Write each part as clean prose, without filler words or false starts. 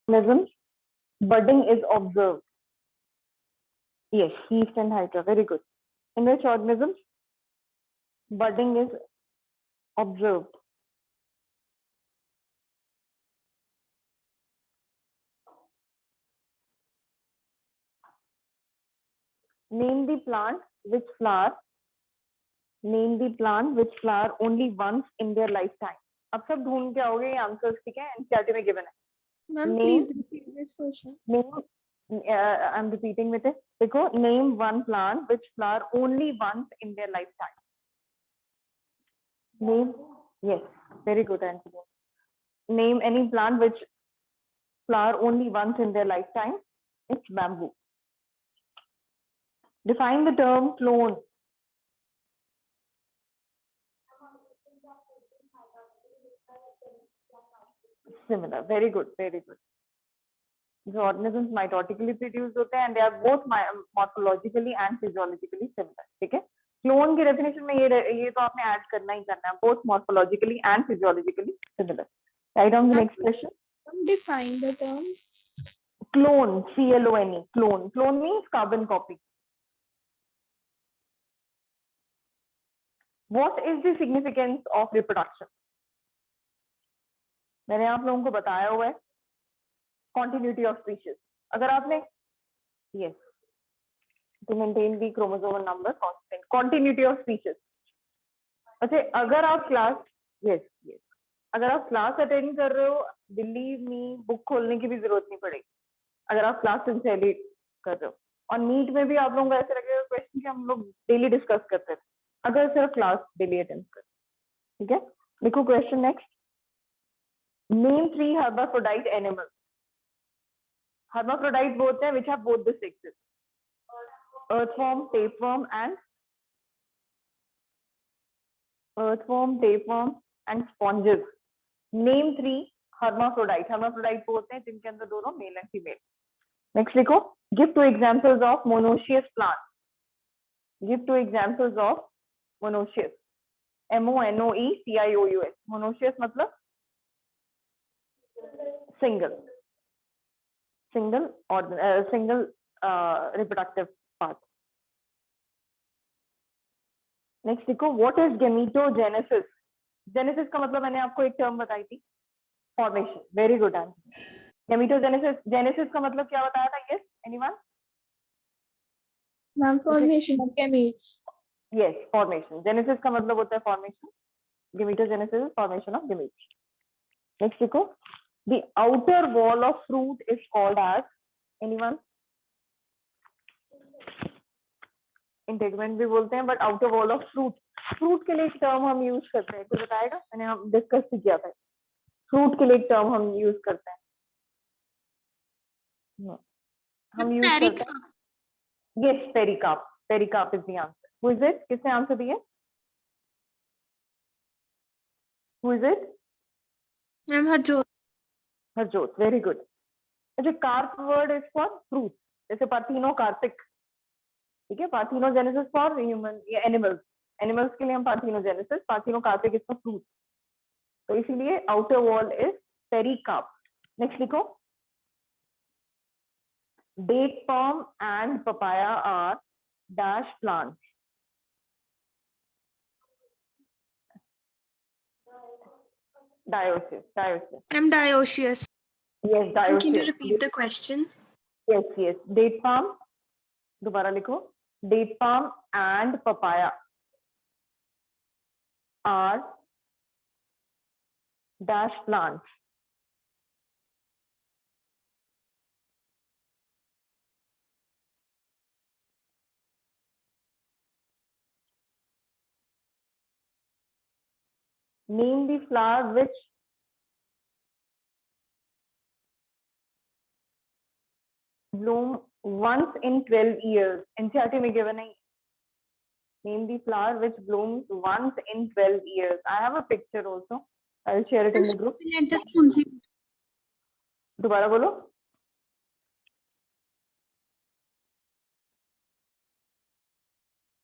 organisms, budding is observed. Yes, yeast and hydra. Very good. In which organisms budding is observed? Name the plant which flower. Name the plant which flower only once in their lifetime. अब सब ढूंढ के आओगे ये answers, ठीक है? NCERT में given है. Ma'am, Name- please repeat this question. Name. I'm repeating with it. देखो, name one plant which flower only once in their lifetime. Name. Yes, very good, Anthony. Name any plant which flower only once in their lifetime. It's bamboo. Define the term clone. Similar. Very good. Very good. The organisms mitotically produced होते हैं and they are both morphologically and physiologically similar. ठीक है? Clone की definition में ये तो आपने add करना ही करना है. Both morphologically and physiologically similar. Write down the next question. Define the term. Clone. C-L-O-N-E. Clone. Clone means carbon copy. What is the significance of reproduction? मैंने आप लोगों को बताया हुआ है. Continuity of species. अगर आपने yes to maintain the chromosomal number constant. Continuity of species. अच्छा, अगर आप क्लास yes अगर आप क्लास अटेंड कर रहे हो, believe me, बुक खोलने की भी जरूरत नहीं पड़ेगी. अगर आप क्लास सिंसियरली कर रहे हो, और नीट में भी आप लोगों को ऐसे लगेगा क्वेश्चन कि हम लोग डेली डिस्कस करते थे, अगर सिर्फ क्लास डेली अटेंड कर. ठीक है, लिखो question next. Name 3 hermaphrodite animals. Hermaphrodite both हैं which have both the sexes. Earthworm, tapeworm and sponges. Name 3 hermaphrodite. Hermaphrodite both हैं जिनके अंदर दोनों मेल एंड फीमेल. नेक्स्ट लिखो. Give 2 examples of monoecious plants. Give 2 examples of monoecious. monoecious. Monoecious मतलब single reproductive part. Next देखो. What is gametogenesis? Genesis का मतलब मैंने आपको एक टर्म बताई थी, formation. Very good answer. Gametogenesis, genesis का मतलब क्या बताया था? Yes, anyone? Ma'am, formation of gametes. Yes, formation. Genesis का मतलब होता है formation. Gametogenesis is formation of gametes. Next देखो. The outer wall of fruit is called as, anyone? Integument भी बोलते हैं, but outer wall of fruit. Fruit के लिए एक टर्म हम यूज करते हैं, कोई बताएगा? मैंने हम डिस्कस भी किया था. फ्रूट के लिए एक टर्म हम यूज करते हैं. हम यूज करते हैं. Yes, pericarp. Pericarp is the answer. Who is it? किसने आंसर दिया? Who is it? Ma'am, Harjot. Harjot. Very good. अच्छा, carp word is for fruit. जैसे पार्थीनो कार्पिक. ठीक है, पार्थीनोजेनेसिस फॉर ह्यूमन या एनिमल्स. एनिमल्स के लिए हम parthenogenesis, parthenocarpic is for fruit. तो इसीलिए outer wall is pericarp. Next लिखो. Date palm and papaya are dash plants. Dioecious. I'm dioecious. Yes, Can you dioecious. repeat the question? Yes. Date palm. दोबारा लिखो. Date palm and papaya are dash plants. Name the flower which bloom once in 12 years. NCERT में given है. Name the flower which blooms once in 12 years. I have a picture also. I'll share it in the group. दोबारा बोलो.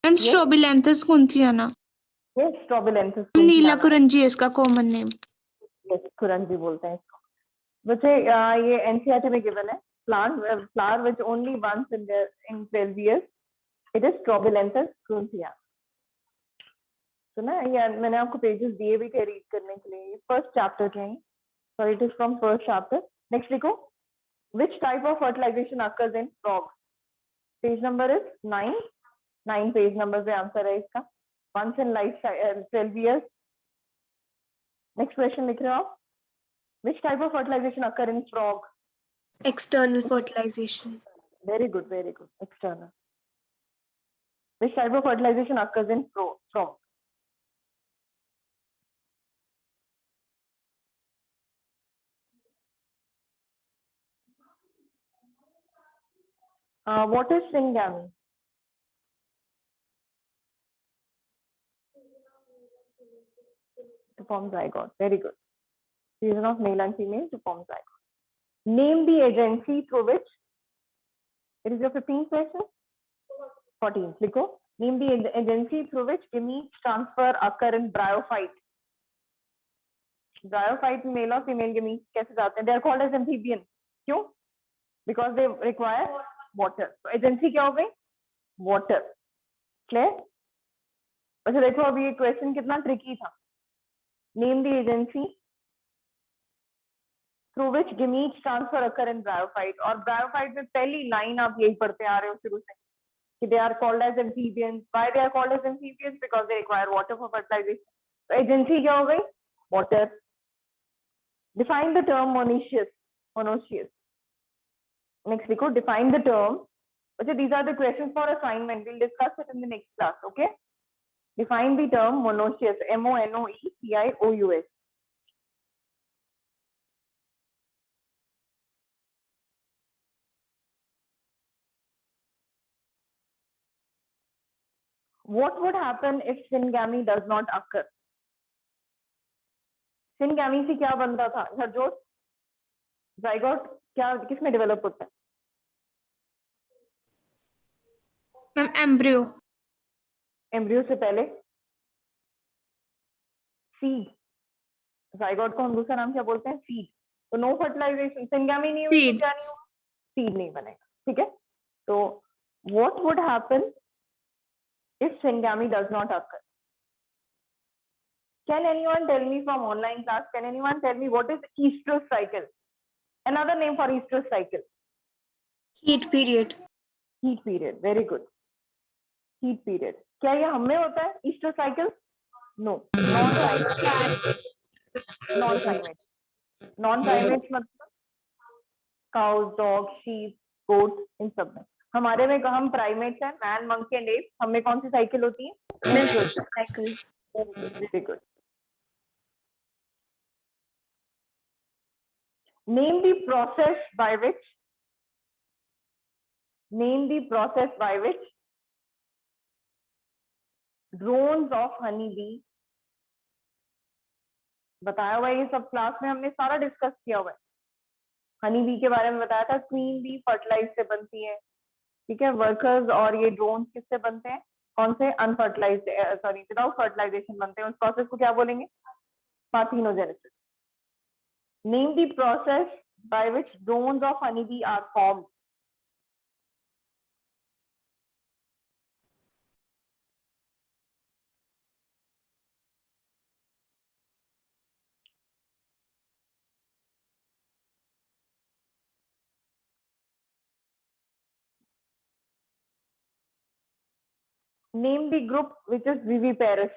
And Strobilanthes kunthiana. Yes, Strobilanthes. नीला कुरंजी इसका common name. Yes, Kurinji बोलते हैं इसको. वैसे ये एनसीईआरटी में गिवन है, flower which only once in 12 years, it is Strobilanthes grunthia. तो ना ये मैंने आपको पेजेस दिए भी थे रीड करने के लिए, फर्स्ट चैप्टर के हैं, sorry it is from first chapter. Next लिखो, which type of fertilization occurs in frogs? Page number is 9 page number पे आंसर है इसका. once in life 12 years. Next question लिख रहे हो आप, which type of fertilization occur in frog? External fertilization. Very good, external. Which type of fertilization occurs in frog? What is syngamy? To form zygote. Very good. Fusion of male and female to form zygote. Name the agency through which, it is your 15th question? 14th. Likho. Name the agency through which gametes transfer occur in bryophyte. Bryophyte male और female gametes कैसे जाते हैं? They are called as amphibian. क्यों? Because they require water. So agency क्या हो गई? Water. Clear? अच्छा देखो अभी ये क्वेश्चन कितना ट्रिकी था. Name the agency through which gametes transfer occur in bryophyte. और bryophyte में पहली लाइन आप यही पढ़ते आ रहे हो शुरू से कि they are called as amphibians. Why they are called as amphibians? Because they require water for fertilization. So agency क्या हो गई? Water. Define the term monoecious. Next लिखो, define the term. Okay, these are the questions for assignment. We'll discuss it in the next class. Okay. Define the term monoecious. MONOECIOUS. What would happen if syngamy does not occur? Syngamy से क्या बनता था? Harjot, zygote क्या किसमें develop होता है? Ma'am, embryo. Embryo से पहले सीड. zygote को हम दूसरा नाम क्या बोलते हैं? सीड. तो नो फर्टिलाइजेशन. syngamy नहीं हुई तो क्या नहीं होगा? सीड नहीं बनेगा. ठीक है. तो what would happen if syngamy does not occur? Can anyone tell me from online class? Can anyone tell me what is estrous cycle? Another name for estrous cycle? Heat period. Heat period. Very good. Heat period. क्या ये हम में होता है estrous cycle? No. Non-primate मतलब cows, dogs, sheep, goats, इन सब में. हमारे में हम प्राइमेट्स हैं, मैन, मंकी एंड एप. हमें कौन सी साइकिल होती है? Menstrual cycle. Very good. Name the process by which drones of honeybee, बताया हुआ है ये सब क्लास में हमने सारा डिस्कस किया हुआ है. हनी बी के बारे में बताया था. क्वीन बी फर्टिलाइज से बनती है. ठीक है. वर्कर्स और ये ड्रोन्स किससे बनते हैं? कौन से? अनफर्टिलाइज्ड, सॉरी विदाउट फर्टिलाइजेशन बनते हैं. उस प्रोसेस को क्या बोलेंगे? Parthenogenesis. Name the process by which drones of honey bee are formed. Name the group which is viviparous.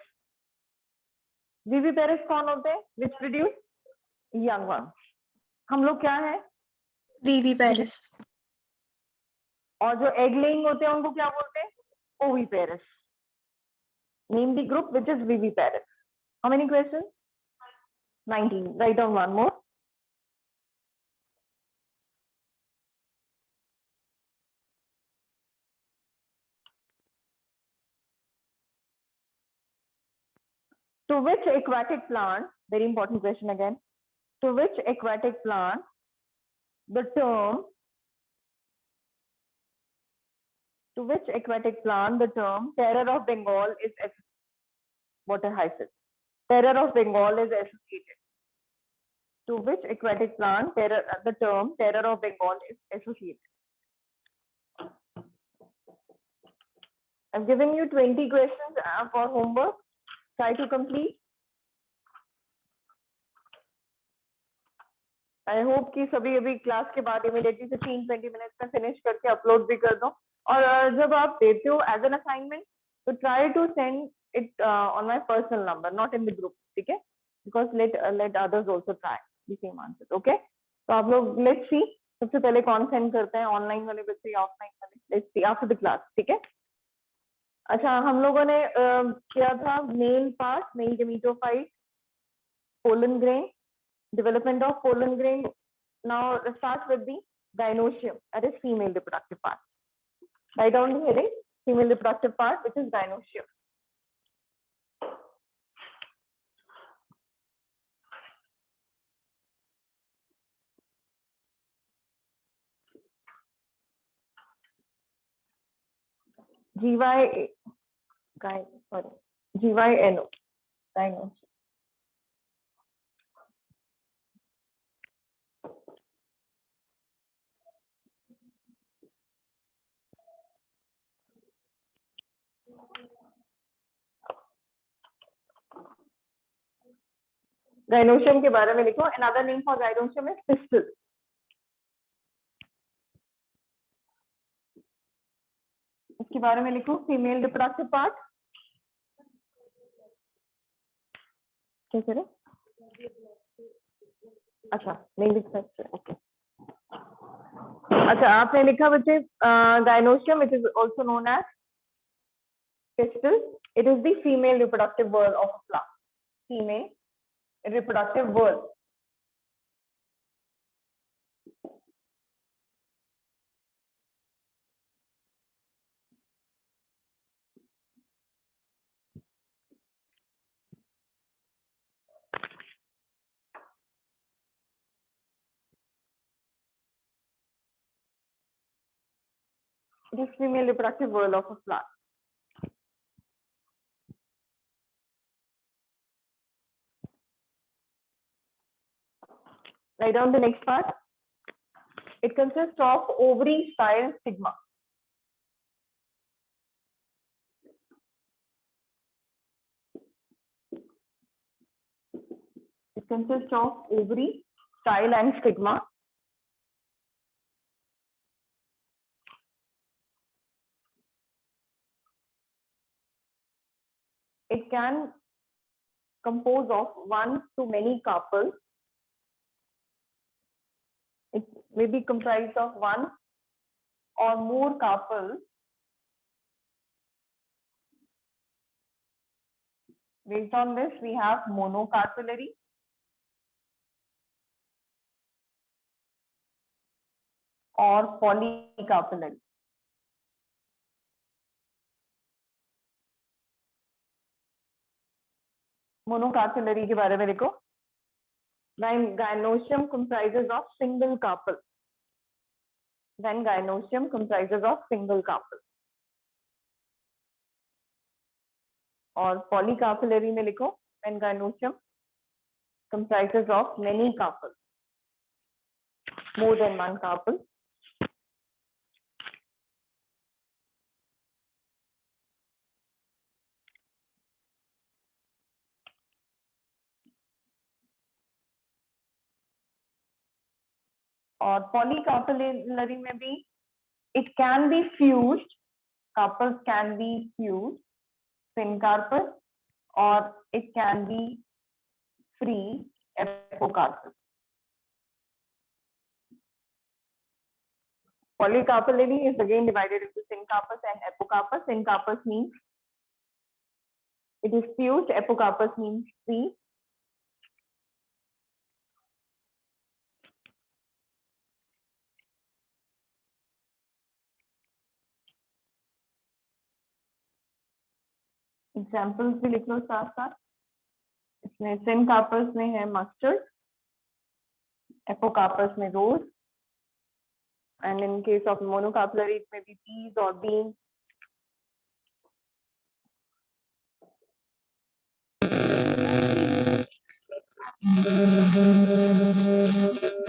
Viviparous कौन होते हैं? Which produce young ones. हम लोग क्या है? Viviparous. और जो egg laying होते हैं उनको क्या बोलते हैं? Oviparous. Name the group which is viviparous. How many questions? 19. Write down one more. To which aquatic plant, very important question again, to which aquatic plant the term terror of Bengal is water hyacinth. Terror of Bengal is associated. to which aquatic plant the term terror of Bengal is associated? I've given you 20 questions for homework. Try to complete. I hope कि सभी अभी class के बाद immediately 15-20 minutes में finish करके upload भी कर दो। और जब आप देते हो एज एन असाइनमेंट तो try to send it on my personal number, not in the group, ठीक है? Because let others also try the same answer. Okay, तो आप लोग लेट्स सी सबसे पहले कौन सेंड करते हैं, ऑनलाइन वाले बच्चे या ऑफलाइन वाले? Let's see after the class, ठीक है? अच्छा, हम लोगों ने किया था male part, mail gametophyte, pollen grain, development of pollen grain. Now let's start with the gynoecium, that is female reproductive part. Write down the heading, female reproductive part, which is gynoecium. GYNO, gynoecium. Gynoecium के बारे में लिखो। Another name for gynoecium is pistil. इसके बारे में लिखो, female reproductive part. क्या करें? अच्छा, नहीं लिख सकते, ओके। अच्छा, आपने लिखा बच्चे gynoecium, which is also known as pistil. It is the female reproductive whorl of a plant. Female reproductive whorl. It is female reproductive whorl of a plant. Write down the next part. It consists of ovary, style, stigma. It consists of ovary, style, and stigma. It can compose of one to many carpels. It may be comprised of one or more carpels. Based on this, we have monocarpellary, or polycarpellary. Monocarpellary के बारे में लिखो। When gynoecium comprises of single carpel. Then gynoecium comprises of single carpel. और polycarpellary में लिखो, when gynoecium comprises of many carpels, more than one carpel. और polycarpellary में भी it can be fused, carpels can be fused, thin carpel, or it can be free apocarpal. Polycarpellary is again divided into syncarpus and apocarpus. Syncarpus means it is fused, apocarpus means free. Examples भी लिख लो साथ साथ। इसमें syncarpous में है mustard, apocarpous में rose, and in case of monocarpellary it may be peas और bean.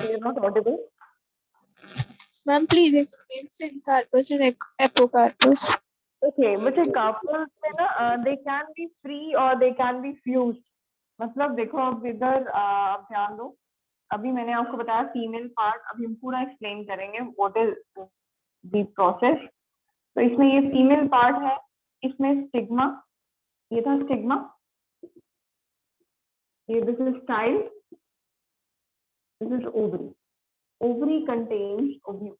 You're not audible. Ma'am, please explain syncarpus and apocarpus. Okay, मुझे carpels में ना they can be free or they can be fused. मतलब देखो अब इधर आप ध्यान दो, अभी मैंने आपको बताया फीमेल पार्ट, अभी हम पूरा एक्सप्लेन करेंगे व्हाट इज द प्रोसेस। तो इसमें ये फीमेल पार्ट है, इसमें स्टिग्मा, ये था स्टिग्मा, ये this is style, this is ovary, ovary contains ovule,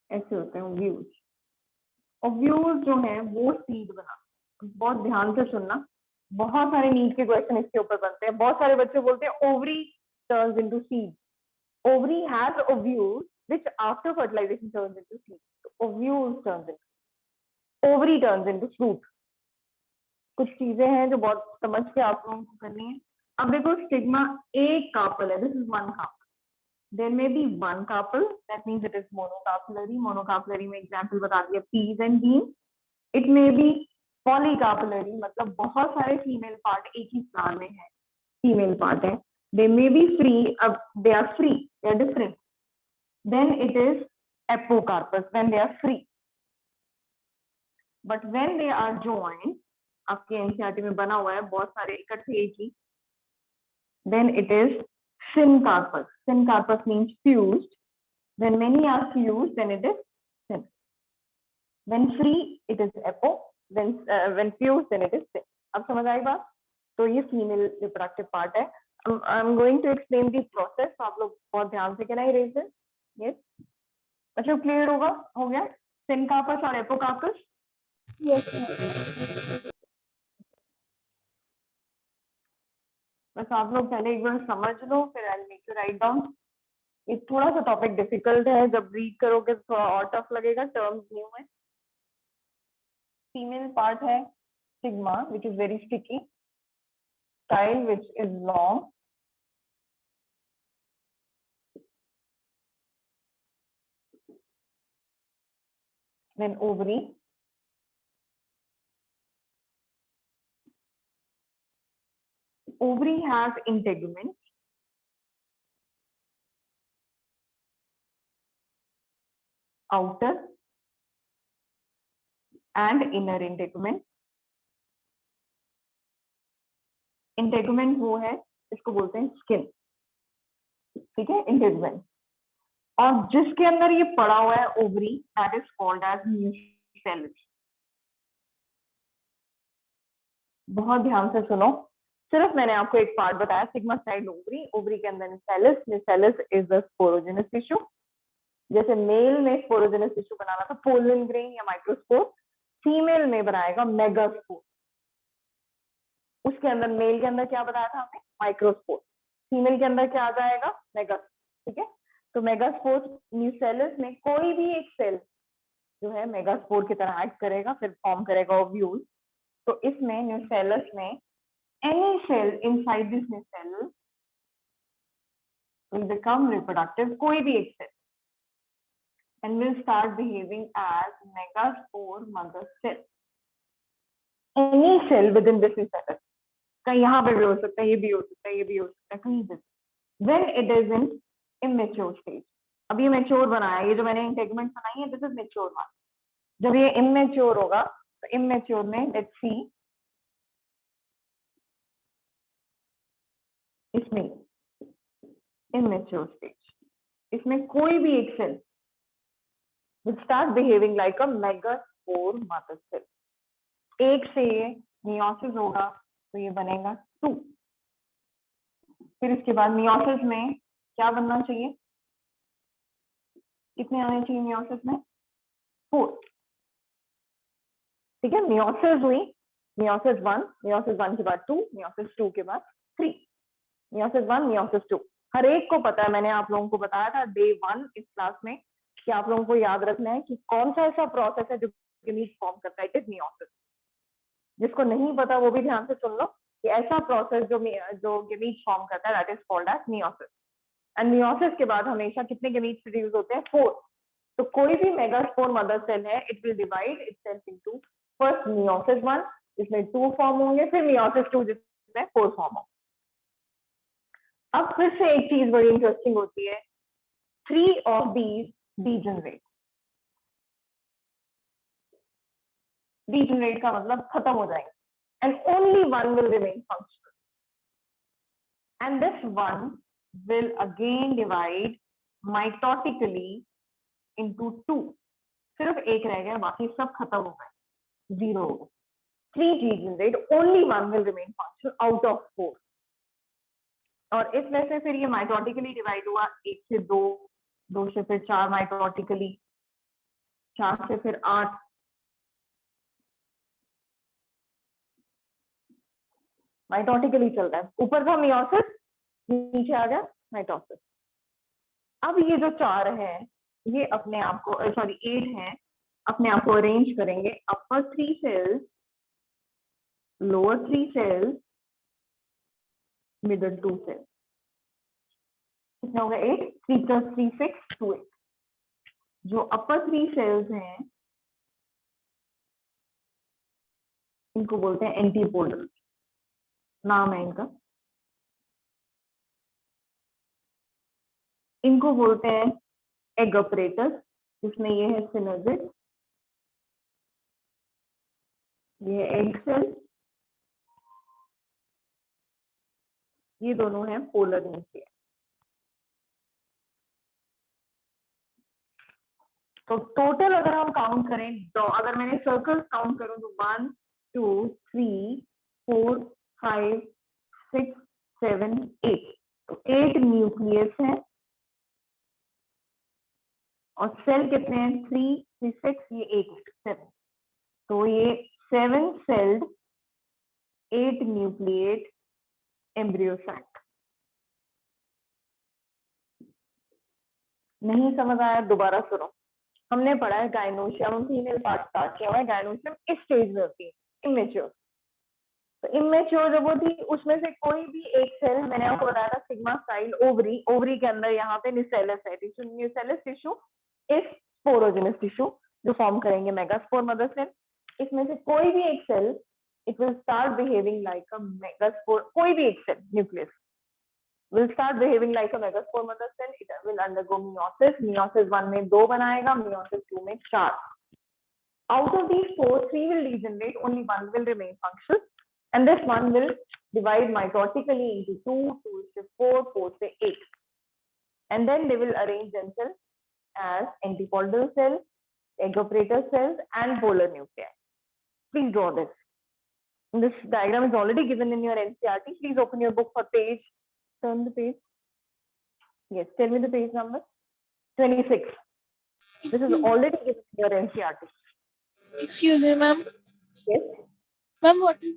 ऐसे होते हैं ओव्यूल। ओव्यूल जो है वो सीड बना, बहुत ध्यान से सुनना, बहुत सारे नीट के क्वेश्चन इसके ऊपर बनते हैं। बहुत सारे बच्चे बोलते हैं ovary turns into seed, ovary has ovules which after fertilization turns into seed. So ovules turns into, ovary turns into fruit. कुछ चीजें हैं जो बहुत समझ के आप लोगों को करनी है। अब देखो स्टिग्मा एक कार्पल है, this is one carpel, there may be one carpel, that means it is monocarpellary. Monocarpellary में एग्जांपल बता दिया peas and bean. It may be polycarpellary, मतलब बहुत सारे फीमेल पार्ट एक ही फ्लावर में है, फीमेल पार्ट है। They may be free, they are free, they are different. Then it is apocarpus when they are free. But when they are joined, आपके NCERT में बना हुआ है बहुत सारे इकट्ठे एक ही, then it is syncarpus. Syncarpus means fused. When many are fused, then it is syn. When free, it is apo. When fused, then it is syn. अब समझ आई बात? तो ये फीमेल रिप्रोडक्टिव पार्ट है। I'm going to explain the process, तो आप लोग बहुत ध्यान से, can I erase this? Yes. मतलब क्लियर होगा, हो गया सिनकार्पस और एपोकार्पस? Yes, बस आप लोग पहले एक बार समझ लो, फिर I make you write down. ये थोड़ा सा टॉपिक डिफिकल्ट है, जब रीड करोगे तो थोड़ा और टफ लगेगा, टर्म्स न्यू है। फीमेल पार्ट है stigma which is very sticky, style which is long, then ovary, ovary has integument, outer and inner integument। integument वो है, इसको बोलते हैं स्किन, ठीक है, integument। और जिसके अंदर ये पड़ा हुआ है ovary, that is called as nucellus. बहुत ध्यान से सुनो, सिर्फ मैंने आपको एक पार्ट बताया, सिग्मा साइड ओवरी, ओवरी के अंदर nucellus, nucellus is the sporogenous tissue. जैसे मेल में स्पोरोजेनस टिश्यू बनाना था पोलन ग्रेन या माइक्रोस्पोर, फीमेल में बनाएगा मेगास्पोर। उसके अंदर मेल के अंदर क्या बताया था हमने, माइक्रोस्पोर, फीमेल के अंदर क्या आ जाएगा, मेगास्पोर, ठीक है। तो मेगास्पोर न्यूसेलस में कोई भी एक सेल जो है मेगास्पोर की तरह एक्ट करेगा, फिर फॉर्म करेगा ओव्यूल। तो इसमें न्यूसेलस में any cell inside this nucellus will become reproductive, कोई भी एक cell, and will start behaving as megaspore mother cell. Any cell within this nucellus, कहीं यहाँ पे भी हो सकता है, ये भी हो सकता है, ये भी हो सकता है, कहीं भी। When it is in immature stage, अब ये मेच्योर बनाया, ये जो मैंने इंटेगमेंट बनाई है, दिस इज मेच्योर वन। जब ये इमेच्योर होगा, तो इमेच्योर में लेट्स सी, इसमें इमेच्योर स्टेज, इसमें कोई भी एक cell will start behaving like a megaspore mother cell. एक से ये मियोसिस होगा, तो ये बनेगा 2। फिर इसके बाद मियोसिस में क्या बनना चाहिए, कितने आने चाहिए मियोसिस में, 4, ठीक है। मियोसिस हुई, मियोसिस 1, मियोसिस 1 के बाद 2, मियोसिस 2 के बाद 3, मियोसिस 1, मियोसिस 2। हर एक को पता है, मैंने आप लोगों को बताया था डे 1 इस क्लास में, कि आप लोगों को याद रखना है कि कौन सा ऐसा प्रोसेस है जो गेमीट फॉर्म करता है, इट इज मियोसिस। जिसको नहीं पता वो भी ध्यान से सुन लो, कि ऐसा प्रोसेस जो गेमीट फॉर्म करता है, that is called as meiosis. And meiosis के बाद हमेशा कितने गेमीट प्रोड्यूस होते हैं, 4। तो कोई भी मेगास्पोर मदर सेल है, it will divide itself into first meiosis 1, इसमें 2 फॉर्म होंगे, फिर मियोसिस 2 जिसमें 4 फॉर्म होंगे। अब फिर से एक चीज बड़ी इंटरेस्टिंग होती है, 3 ऑफ दीज डीजनरेट। डीजनरेट का मतलब खत्म हो जाएंगे, and only one will remain functional, and this one will again divide mitotically into 2। सिर्फ एक रह गया, बाकी सब खत्म हो गए, 0 हो गए। 3 degenerate, only one will remain functional out of 4। और इसमें से फिर ये माइटोटिकली डिवाइड हुआ, 1 से 2, 2 से फिर 4 माइटोटिकली, 4 से फिर 8, माइटोटिकली चल रहा है। ऊपर था मियोसिस, नीचे आ गया माइटोसिस। अब ये जो 4 है, ये अपने आप को, सॉरी 8 है, अपने आप को अरेंज करेंगे, upper 3 cells, lower 3 cells, middle 2 cells. कितना होगा? 8, 3 + 3 6, 2 8। जो अपर 3 सेल्स हैं इनको बोलते हैं एंटीपोडल, नाम है इनका। इनको बोलते हैं एग ऑपरेटर्स, जिसमें ये है सिनर्जिड, ये है एग सेल, ये दोनों हैं पोलर न्यूक्लियस। तो टोटल अगर हम काउंट करें, तो अगर मैंने सर्कल्स काउंट करूं तो 1 2 3 4 5 6 7 8, तो 8 न्यूक्लियस हैं, और सेल कितने हैं? 3 3 6, ये 8 7, तो ये 7 सेल्ड 8 न्यूक्लिएट एम्ब्रियो सैक। नहीं समझ आया? दोबारा सुनो। हमने पढ़ा है गायनोशियम फीमेल पार्ट स्टार्ट किया हुआ है, गायनोशियम इस स्टेज में होती है, इमेच्योर। तो इमेच्योर जब होती है, उसमें से कोई भी एक सेल, मैंने आपको बताया था सिग्मा स्टाइल ओवरी, ओवरी के अंदर यहाँ पे न्यूसेलस है टिश्यू, न्यूसेलस टिश्यू इस स्पोरोजेनस टिश्यू जो फॉर्म करेंगे मेगास्पोर मदर सेल। इसमें से कोई भी एक cell, it will start behaving like a megaspore, कोई भी एक cell nucleus will start behaving like a megaspore mother cell. It will undergo meiosis. Meiosis 1 में 2 बनाएगा, meiosis 2 में 4। Out of these 4, 3 will degenerate, only 1 will remain functional, and this one will divide mitotically into 2, 2 to 4, 4 to 8, and then they will arrange themselves as antipodal cells, egg operator cells, and polar nuclei. Please draw this. This diagram is already given in your NCERT. Please open your book for page. Turn the page. Yes, tell me the page number. 26. This is already given in your NCERT. Excuse me, ma'am. Yes. Ma'am, What is?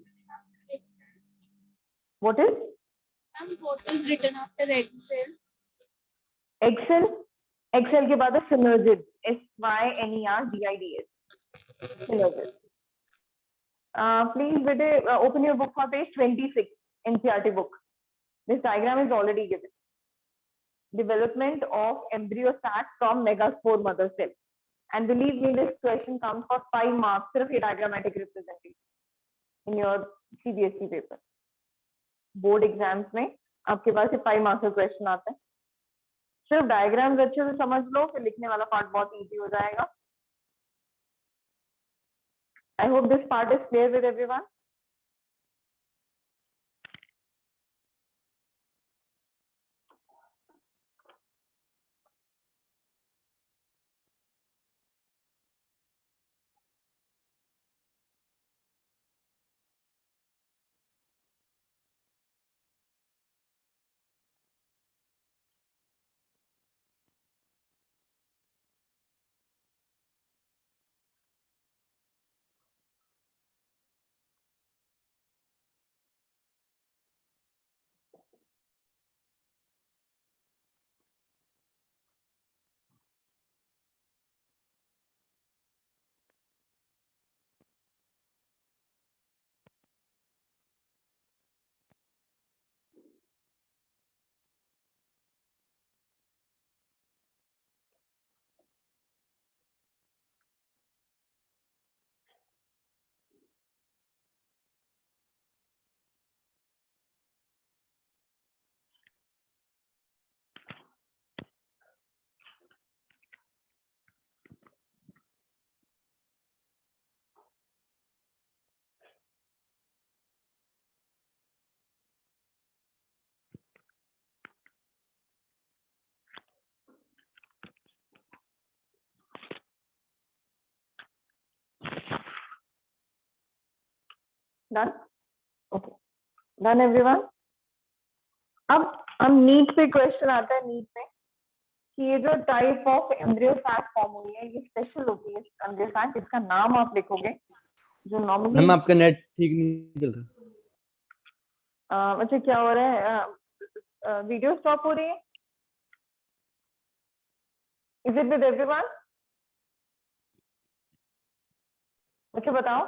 Ma'am, what is written after egg cell? Egg cell. Egg cell के बाद है synergid. SYNERGIDS. Synergid. Please, bete, open your book for page 26, NCERT book. This diagram is already given. Development of embryo sac from megaspore mother cell. And believe me, this question comes for 5 marks. सिर्फ ये diagrammatic representation in your CBSE paper. Board exams में आपके पास ये 5 marks का question आता है। सिर्फ diagrams अच्छे से समझ लो, फिर लिखने वाला पार्ट बहुत इजी हो जाएगा। I hope this part is clear with everyone. Done, okay, done everyone. अब हम नीट पे क्वेश्चन आता है, नीट में कि ये जो type of embryo sac form हुई है ये स्पेशल होती है एम्ब्रियो सैक, इसका नाम आप लिखोगे जो नॉर्मली। मैम आपका नेट ठीक नहीं चल रहा। अच्छा क्या हो रहा है, वीडियो स्टॉप हो रही है? Is it with everyone? अच्छा बताओ।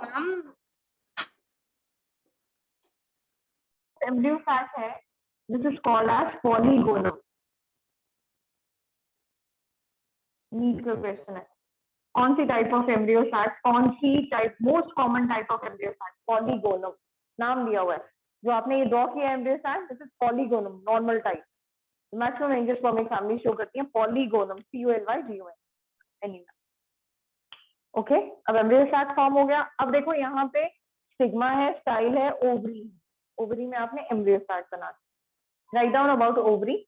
एम्ब्रियो सैक है, this is called as polygonum. NEET का क्वेश्चन है, कौन सी टाइप ऑफ एम्ब्रियो सैक, कौन सी type, most common type of embryo sac, polygonum नाम दिया हुआ है। जो आपने ये ड्रॉ किया embryo sac, this is polygonum, normal type. Maximum angiospermic family show करती है पॉलीगोनम, COLYGON। ओके, अब एम्ब्रियो सैक फॉर्म हो गया। अब देखो यहाँ पे स्टिग्मा है, स्टाइल है, ओवरी। ओवरी में आपने एम्ब्रियो सैक बना, write down about ovary.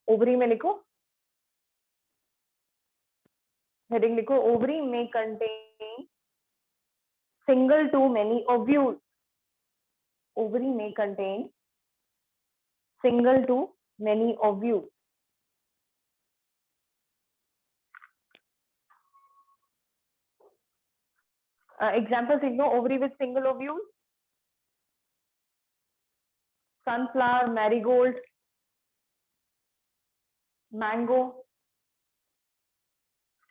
Ovary में लिखो, हेडिंग लिखो, ओवरी में contain single to many ovules. Ovary may contain single to many ovules. Examples ignore ovary with single ovule: sunflower, marigold, mango.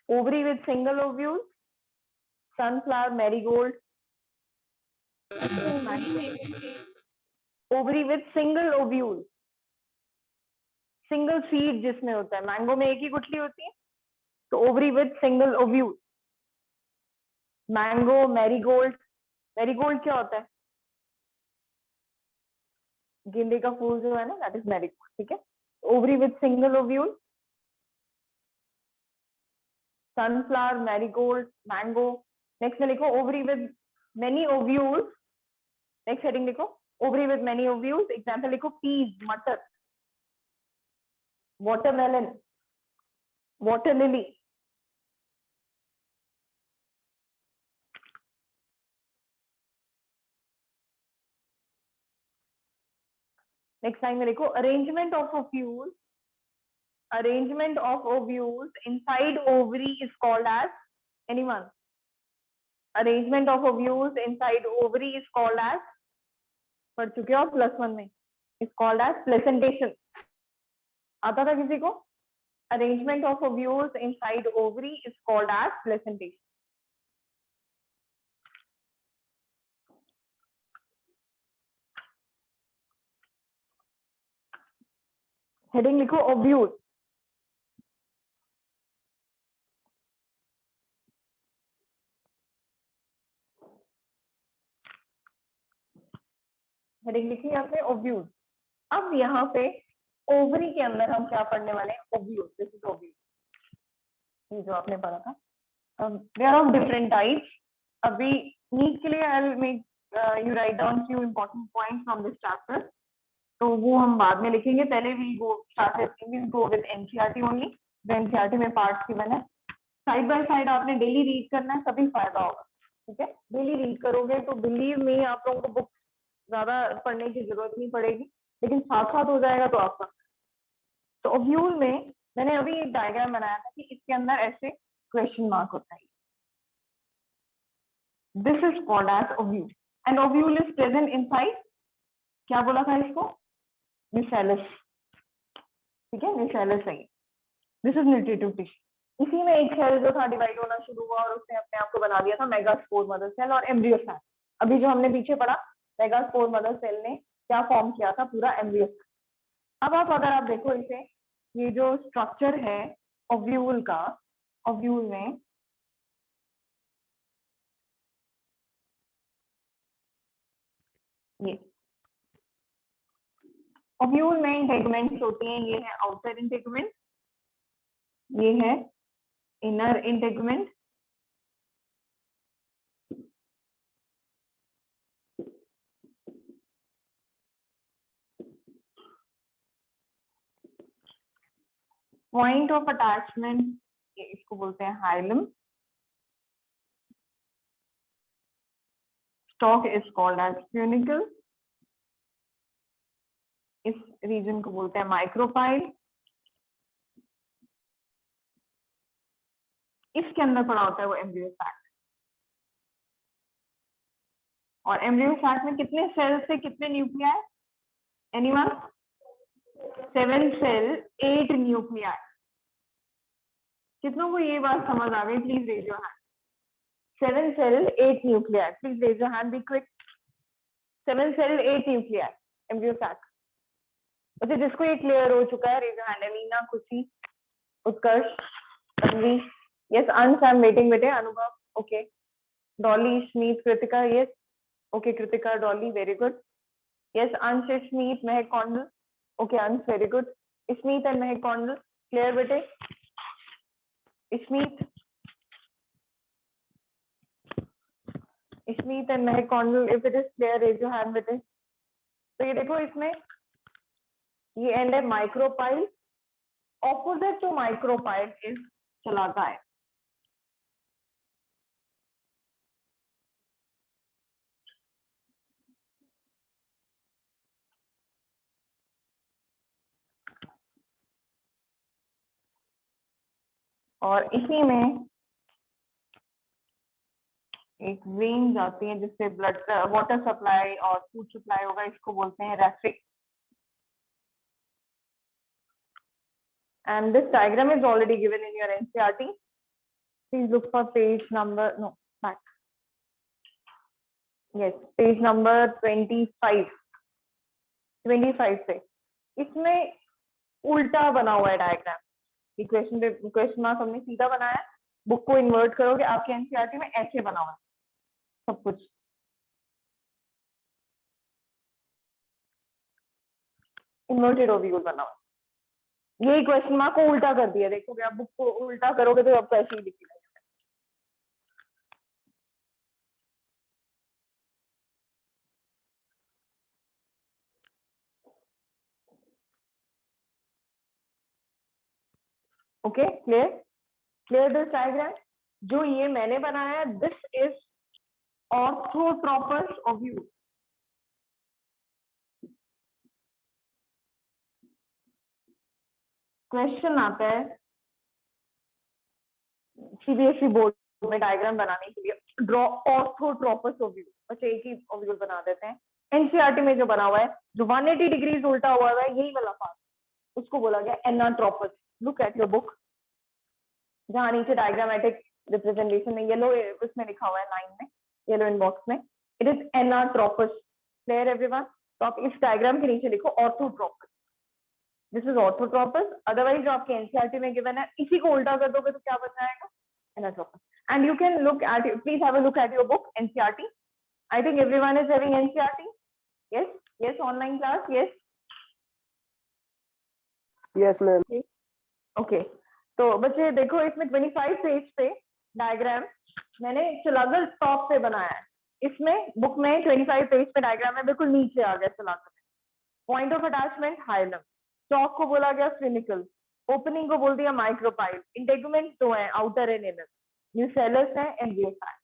Ovary with single ovule, sunflower, marigold. Ovary with single ovule, single seed जिसमें होता है, mango में एक ही गुठली होती है, तो ovary with single ovule. Mango, marigold, marigold क्या होता है? गेंदे का फूल जो है ना, दैट इज मैरीगोल्ड, ठीक है। Ovary with single ovule, sunflower, marigold, mango. Next में लिखो ovary with many ovules. Next heading लिखो, ovary with many ovules. Example लिखो, पीज, मटर, watermelon, water lily. Next line में लिखो, arrangement of ovules, arrangement of ovules inside ovary is called as, anyone? Arrangement of ovules inside ovary is called as, पढ़ चुके हो +1 में, is called as placentation। आता था किसी को? Arrangement of ovules inside ovary is called as placentation। Heading लिखो, ovule. Heading लिखी आपने, ओव्यूल। अब यहाँ पे ओवरी के अंदर हम क्या पढ़ने वाले हैं? ओव्यूल। दिस इज ओव्यूल, ये जो आपने पढ़ा था। They are of different types. अभी नीट के लिए I will make you write down few important points from this chapter, तो वो हम बाद में लिखेंगे। पहले we go with NCERT only, जो एनसीईआरटी में पार्ट्स गिवन है। साइड बाय साइड आपने डेली रीड करना है, तभी फायदा होगा, ठीक है। डेली रीड करोगे तो बिलीव मी, आप लोगों को बुक ज्यादा पढ़ने की जरूरत नहीं पड़ेगी, लेकिन साथ साथ हो जाएगा तो आपका। तो ओव्यूल में मैंने अभी एक डायग्राम बनाया था कि इसके अंदर ऐसे क्वेश्चन मार्क होता है। This is called as ovule, and ovule is present inside, क्या बोला था इसको? न्यूसेलस, ठीक है, न्यूसेलस है। This is nutritive tissue. इसी में एक सेल जो था डिवाइड होना शुरू हुआ और उसने अपने आप को बना दिया था मेगास्पोर मदर सेल और एम्ब्रियो सेल। अभी जो हमने पीछे पढ़ा, मेगास्पोर मदर सेल ने क्या फॉर्म किया था? पूरा एम्ब्रियो सेल। अब आप अगर आप देखो इसे, ये जो स्ट्रक्चर है ओव्यूल का, ओव्यूल में ये ओव्यूल में इंटेगुमेंट्स होती हैं। ये है आउटर इंटेगुमेंट, ये है inner integument, point of attachment, ये इसको बोलते हैं hilum. stalk is called as funicle. इस रीजन को बोलते हैं माइक्रोपाइल. इसके अंदर पड़ा होता है वो एम्ब्रियो सैक. और एम्ब्रियो सैक में कितने सेल से कितने न्यूक्लियाई? एनीवन? 7 cell 8 nuclei. कितनों को ये बात समझ आ गई? Please raise your hand. 7 cell 8 nuclei. Please raise your hand, be quick. 7 cell 8 nuclei embryo sac. अच्छा, जिसको ये क्लियर हो चुका है रेज योर हैंड. अमीना, खुशी, उत्कर्ष, तन्वी. यस, अंश, आई एम वेटिंग. बेटे Anubhav, okay. Dolly, Smeet, Kritika, yes. Okay Kritika, Dolly, very good. Yes, Ansh, Smeet, Mahak, Kaundal. Okay Ansh, very good. Smeet and Mahak Kaundal, clear बेटे? Smeet and Mahak Kaundal, if it is clear raise your hand बेटे. तो ये देखो, इसमें ये एंड है micropyle. Opposite to micropyle is शलाकाएं. और इसी में एक वेन जाती है जिससे ब्लड वाटर सप्लाई और फूड सप्लाई होगा. इसको बोलते हैं रेफ्रिक. And this diagram is already given in your NCERT. Please look for page number, no, back. Yes, page number 25. 25 से. इसमें उल्टा बना हुआ है डायग्राम. ये क्वेश्चन मार्क हमने सीधा बनाया है. बुक को इन्वर्ट करोगे, आपके एनसीईआरटी में ऐसे बना हुआ है सब कुछ. इन्वर्टेड ओव्यूल बना हुआ है. यही क्वेश्चन मार्क को उल्टा कर दिया. देखोगे आप बुक को उल्टा करोगे तो आपको ऐसे ही दिखेगा. Okay, clear this diagram. जो ये मैंने बनाया है, this is orthotropous ovule. Question आता है सीबीएसई बोर्ड में डायग्राम बनाने के लिए, ड्रॉ ऑर्थोट्रोपस ओव्यूल. अच्छा, एक ही ओव्यूल बना देते हैं. एनसीईआरटी में जो बना हुआ है, जो 180 डिग्रीज उल्टा हुआ है, यही वाला पार्ट, उसको बोला गया anatropous. Look at your book. जहां नीचे डायग्रामेटिक रिप्रेजेंटेशन में येलो उसमें लिखा हुआ है, लाइन में, येलो इनबॉक्स में, it is anatropous. Clear everyone? तो आप इस डायग्राम के नीचे लिखो orthotropous. This is orthotropous. Otherwise जो आपके एनसीईआरटी में गिवन है, इसी को उल्टा कर दोगे तो क्या बन जाएगा? Anatropous. And you can look at, please have a look at your book NCERT. I think everyone is having NCERT. Yes, yes, online class, yes. Yes ma'am. Okay, तो बच्चे देखो, इसमें 25 पेज पे डायग्राम मैंने चलागल टॉप पे बनाया है. इसमें बुक में 25 पेज पे डायग्राम है, बिल्कुल नीचे आ गया चलागल. Point of attachment hilum. Stalk को बोला गया फिनिकल. ओपनिंग को बोल दिया माइक्रोपाइल. इंटेगुमेंट दो है, आउटर एंड इनर. न्यूसेलस है, एम्ब्रियो सैक.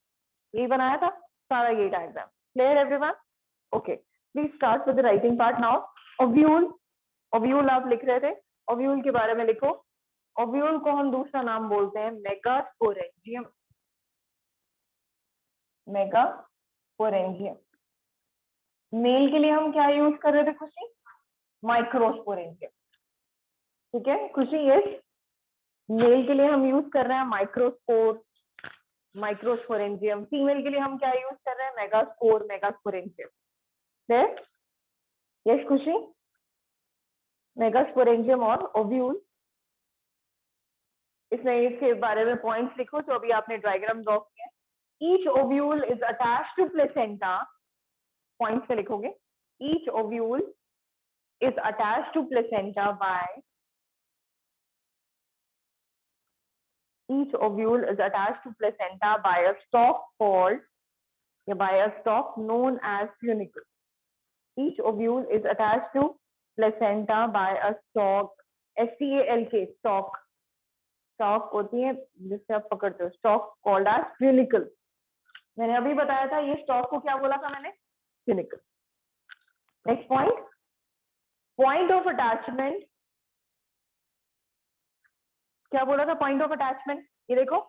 यही बनाया था सारा ये diagram. Clear everyone? Okay, please start with the writing part now. Ovule. Ovule आप लिख रहे थे, ओव्यूल के बारे में लिखो. ओव्यूल को हम दूसरा नाम बोलते हैं मेगास्पोरेंजियम. मेगास्पोरेंजियम. मेल के लिए हम क्या यूज कर रहे थे खुशी? माइक्रोस्पोरेंजियम. ठीक है खुशी? यस. मेल के लिए हम यूज कर रहे हैं माइक्रोस्पोर, माइक्रोस्पोरेंजियम. फीमेल के लिए हम क्या यूज कर रहे हैं? Megaspore, megasporangium. यस खुशी? मेगास्पोरेंजियम और ओव्यूल. इसमें इसके बारे में पॉइंट्स लिखो जो अभी आपने डायग्राम ड्रॉ किया है. Each ovule is attached to placenta. Points पे लिखोगे. Each ovule is attached to placenta by, each ovule is attached to placenta by a stalk called, by a stalk known as funicle. Each ovule is attached to placenta by a stalk, S-T-A-L-K, stalk. stalk होती है जिससे आप पकड़ते हो, stalk called as funicle. मैंने अभी बताया था, ये स्टॉक को क्या बोला था मैंने, funicle. Next point, point of attachment, क्या बोला था पॉइंट ऑफ अटैचमेंट, ये देखो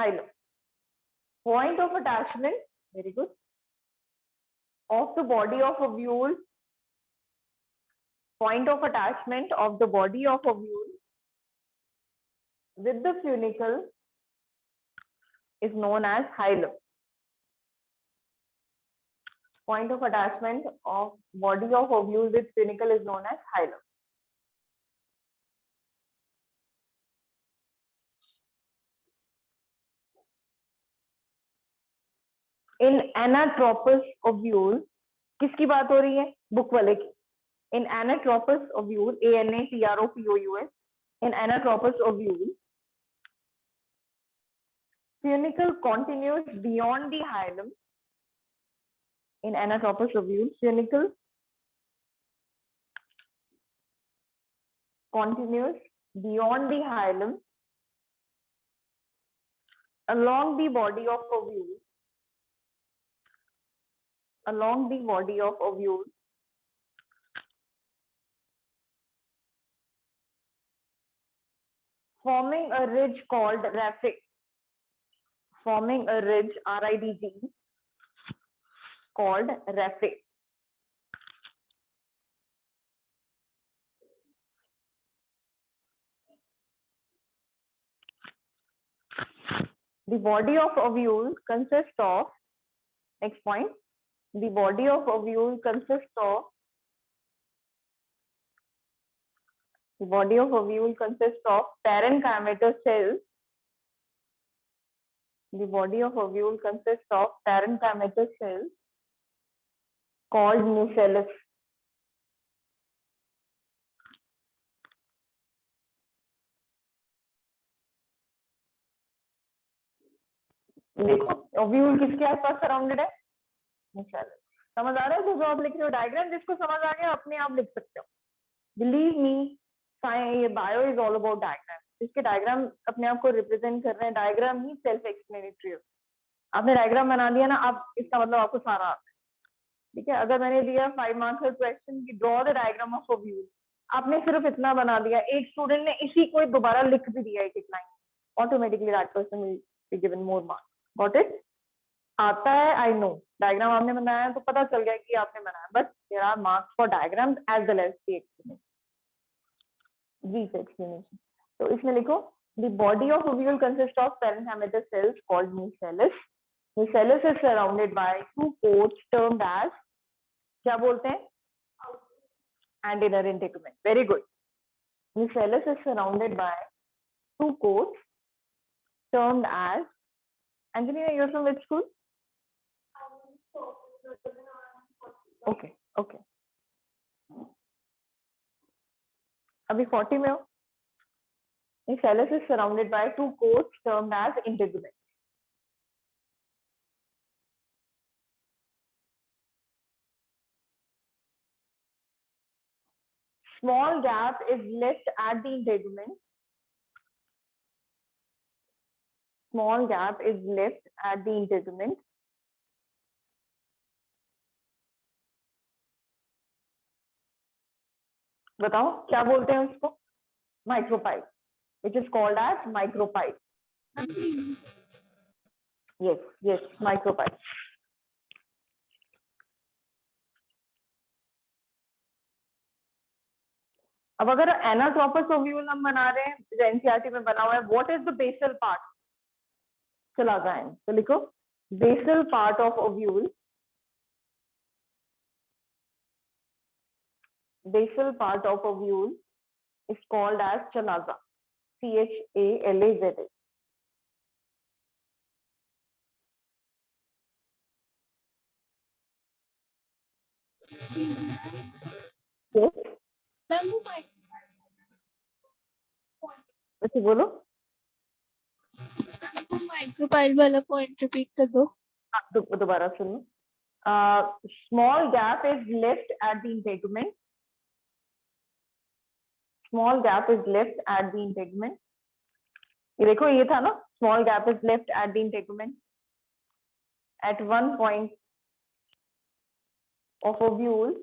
hilum, point of attachment, very good, of the body of ovule, point of attachment of the body of ovule with the funicle is known as hilum. Point of attachment of body of ovule with funicle is known as hilum. In anatropous ovule, किसकी बात हो रही है, book वाले की। In anatropous ovule, ANATROPOUS, in anatropous ovule, funicle continues beyond the hilum. In anatropous ovule, funicle continues beyond the hilum along the body of ovule, along the body of ovule, forming a ridge called raphe, forming a ridge, RIDG, called raphe. The body of ovule consists of, next point, the body of ovule consists of, the body of ovule consists of parenchymatous cells. The body of ovule consists of parenchymatous cells called nucellus. देखो ovule किसके आसपास surrounded है, nucellus. समझ आ रहा है, जो आप लिख रहे हो डायग्राम, जिसको समझ आ गया अपने आप लिख सकते हो। बिलीव मी, ये bio is all about diagram. इसके डायग्राम अपने आप को रिप्रेजेंट कर रहे हैं, डायग्राम ही सेल्फ एक्सप्लेनेटरी है। आपने डायग्राम बना दिया ना, अब इसका मतलब आपको सारा आता है, ठीक है। अगर मैंने दिया 5 मार्क्स का क्वेश्चन की draw the diagram of ovule, आपने सिर्फ इतना बना दिया, एक स्टूडेंट ने इसी को दोबारा लिख भी दिया एक line, automatically that person will be given more marks. Got it? आता है, आई नो, डायग्राम आपने बनाया है तो पता चल गया कि आपने बनाया, बस there are marks for diagrams as well as the explanation, brief explanation. तो इसमें लिखो, the body of ovule consists of parenchymatous cells called nucellus. Nucellus is surrounded by two coats termed as, क्या बोलते हैं, and inner integument. Very good. Nucellus is surrounded by two coats termed as, Angelina, you're from which school? Okay, okay. अभी 40 में हो। Nucellus is surrounded by two coats termed as integument. Small gap is left at the integument. Small gap is left at the integument. बताओ क्या बोलते हैं उसको, micropyle, which is called as micropyle. Yes, yes, micropyle. अब अगर anatropous ovule हम बना रहे हैं, जो एनसीईआरटी में बना हुआ है, what is the basal part, चला जाए तो लिखो, basal part of ovule, basal part of ovule is called as chalaza, CHALAZA. Yes, वैसे बोलो, माइक्रोपाइल वाला पॉइंट रिपीट कर दो। दोबारा सुनो। Small gap is left at the integument. Small gap is left at the integument. ये देखो, ये था ना, small gap is left at the integument. at one point of ovule,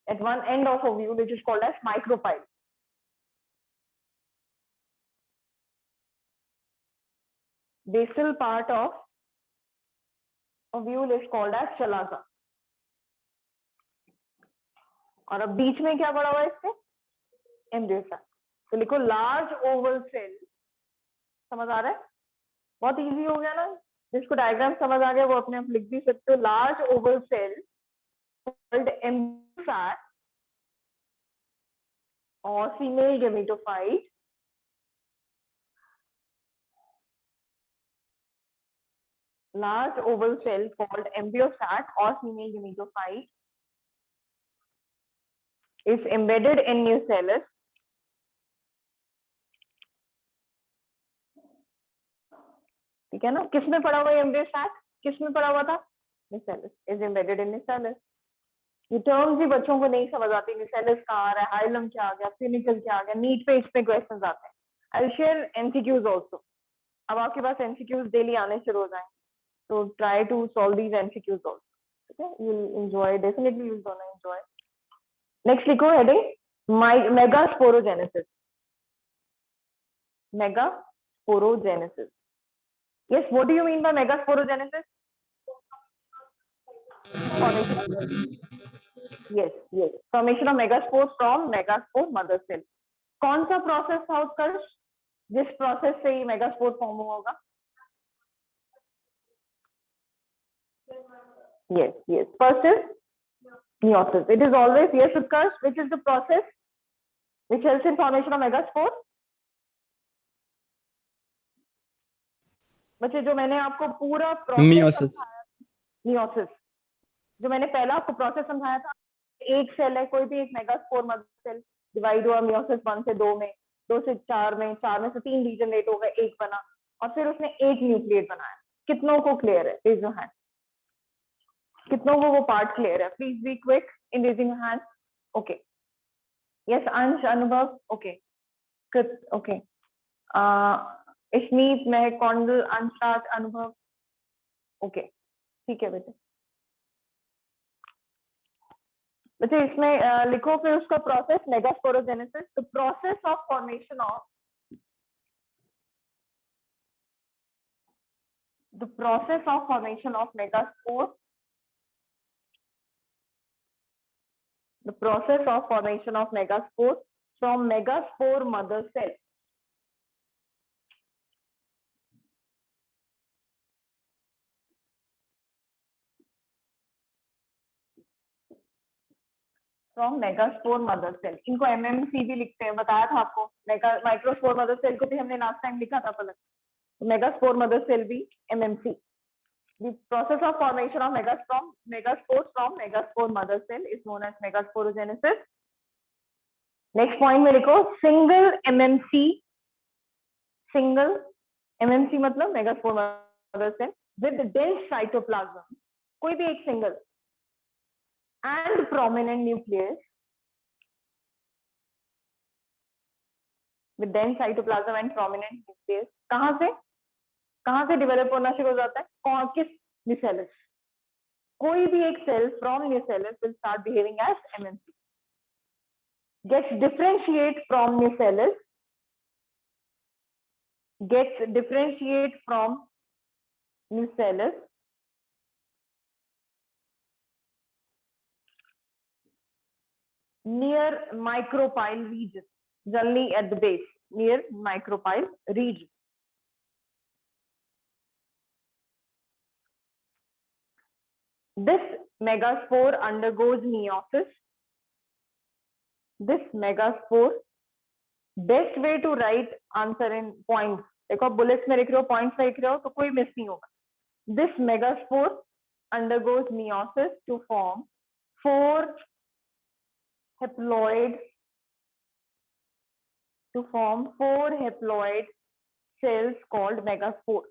at one end of ovule, which is called as micropyle. Basal part of ovule is called as chalaza. और अब बीच में क्या पड़ा हुआ है इसके? Embryo sac. तो लिखो लार्ज ओवल सेल. समझ आ रहा है? बहुत इजी हो गया ना. जिसको डायग्राम समझ आ गया वो अपने आप लिख भी सकते हो. Large oval cell called embryo sac or female gametophyte large oval cell called embryo sac or female gametophyte is embedded in nucellus ठीक है ना. किसमें पड़ा हुआ है एम्ब्रियो सैक? किसमें पड़ा हुआ था? nucellus is embedded in nucellus. ये टर्म्स भी बच्चों को नहीं समझ आती. nucellus कहाँ आ रहा है, हाइलम क्या आ गया, फिनिकल क्या आ गया. नीट पे इस पे क्वेश्चंस आते हैं. I will share MCQs also. अब आपके पास एमसीक्यूज डेली आने शुरू हो जाएंगे. So try to solve these MCQs also. Okay, you'll enjoy. Definitely you'll gonna enjoy. Next, लिखो heading megasporogenesis. Megasporogenesis. Yes, what do you mean by megasporogenesis? Yes. Formation of megaspores from megaspore mother cell. कौन सा process था उत्कर्ष जिस process से ये megaspore form होगा? Yes. First is meiosis. It is always yes, Utkarsh. Which is the process which helps in formation of megaspore? बच्चे जो मैंने आपको पूरा Meiosis. meiosis जो मैंने पहला आपको प्रोसेस समझाया था. एक सेल है, कोई भी एक मेगास्पोर मदर सेल डिवाइड हुआ meiosis 1 से 2 में, 2 से 4 में, 4 में से 3 डीजनरेट हो गए, एक बना और फिर उसने एक न्यूक्लिएट बनाया. कितनों को क्लियर है? Raise your hand. कितनों को वो पार्ट क्लियर है? Please be quick in raising your hand. Okay. Yes Ansh, Anubhav. Okay. Okay. Ishmeet, महक, कौंडल, अंशराज, अनुभव. ओके, ठीक है बेटे. बच्चे इसमें लिखो फिर उसका process megasporogenesis. The process of formation of megaspore. The process of formation of megaspore from megaspore mother cell. From megaspore mother cell. इनको MMC भी लिखते हैं, बताया था आपको. माइक्रोस्पोर मदर सेल को भी हमने लास्ट टाइम लिखा था पलक. मेगास्पोर मदर सेल भी MMC. The process of formation of megaspores from megaspore mother cell is known as megasporogenesis. Next point में लिखो single MMC. Single MMC मतलब megaspore mother cell with dense cytoplasm. कोई भी एक single and prominent nucleus with dense cytoplasm and prominent nucleus. कहाँ से develop होना शुरू हो जाता है? किस न्यूसेलस? कोई भी एक cell from nucellus will start behaving as MMC. Gets differentiate from nucellus. Near micropyle region. Generally at the base, near micropyle region. This megaspore undergoes meiosis. This megaspore, best way to write answer in points. देखो bullets में लिख रहे हो, points में लिख रहे हो तो कोई मिस नहीं होगा. This megaspore undergoes meiosis to form 4 haploid cells called megaspore.